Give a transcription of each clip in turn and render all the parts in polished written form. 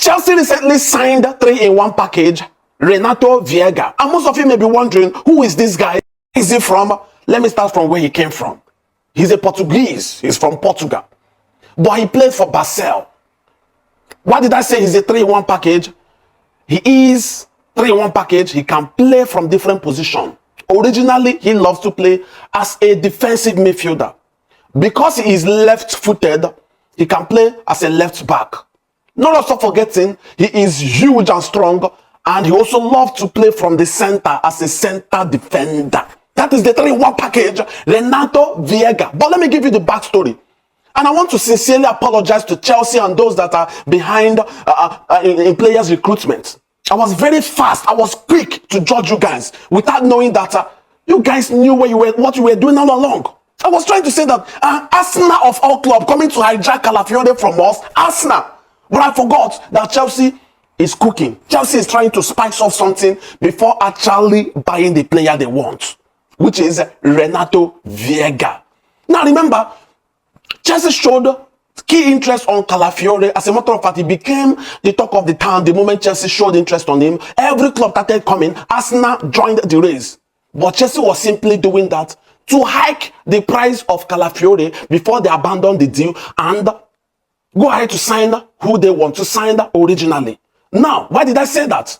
Chelsea recently signed a 3-in-1 package, Renato Viega. And most of you may be wondering, who is this guy? Where is he from? Let me start from where he came from. He's a Portuguese. He's from Portugal. But he played for Basel. Why did I say he's a 3-in-1 package? He is 3-in-1 package. He can play from different positions. Originally, he loves to play as a defensive midfielder. Because he is left-footed, he can play as a left back. Not also forgetting, he is huge and strong, and he also loves to play from the center as a center defender. That is the 3-in-1 package, Renato Viega. But let me give you the backstory. And I want to sincerely apologize to Chelsea and those that are behind in players' recruitment. I was very fast. I was quick to judge you guys without knowing that you guys knew what you were doing all along. I was trying to say that Arsenal of all clubs coming to hijack Calafiori from us, Arsenal. But I forgot that Chelsea is cooking. Chelsea is trying to spice up something before actually buying the player they want, which is Renato Viega. Now remember, Chelsea showed key interest on Calafiori. As a matter of fact, he became the talk of the town the moment Chelsea showed interest on him. Every club started coming. Arsenal joined the race. But Chelsea was simply doing that to hike the price of Calafiori before they abandoned the deal and go ahead to sign who they want to sign originally. Now, why did I say that?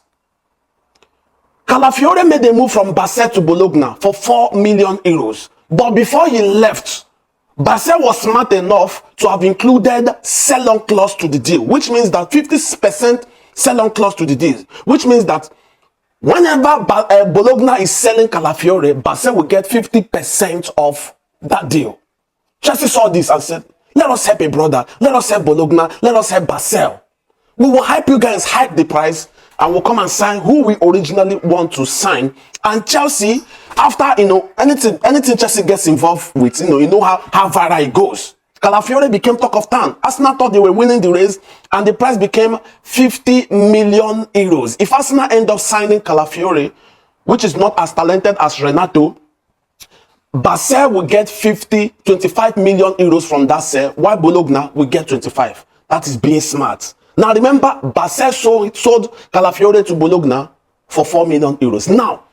Calafiori made a move from Basel to Bologna for 4 million euros. But before he left, Basel was smart enough to have included sell-on clause to the deal, which means that 50% sell-on clause to the deal, which means that whenever Bologna is selling Calafiori, Basel will get 50% of that deal. Chelsea saw this and said, let us help a brother, let us help Bologna, let us help Basel. We will help you guys hike the price and we'll come and sign who we originally want to sign. And Chelsea, after, anything Chelsea gets involved with, you know how viral it goes. Calafiori became talk of town. Arsenal thought they were winning the race and the price became 50 million euros. If Arsenal end up signing Calafiori, which is not as talented as Renato, Basel will get 25 million euros from that sale, while Bologna will get 25. That is being smart. Now remember, Basel sold Calafiori to Bologna for 4 million euros. Now,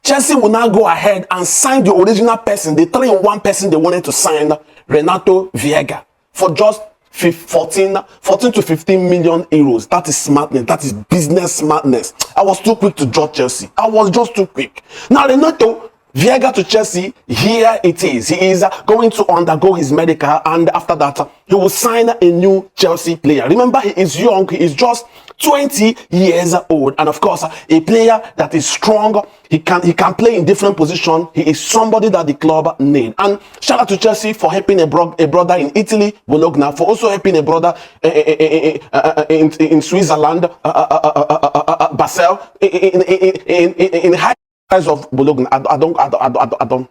Chelsea will now go ahead and sign the original person, the 3-in-1 person they wanted to sign, Renato Viega, for just 14 to 15 million euros. That is smartness. That is business smartness. I was too quick to judge Chelsea. I was just too quick. Now, Renato Viega to Chelsea, here it is. He is going to undergo his medical, and after that, he will sign a new Chelsea player. Remember, he is young. He is just 20 years old, and of course, a player that is strong. He can play in different positions. He is somebody that the club need. And shout out to Chelsea for helping a brother in Italy, Bologna, for also helping a brother in Switzerland, Basel, in high price of Bologna. I don't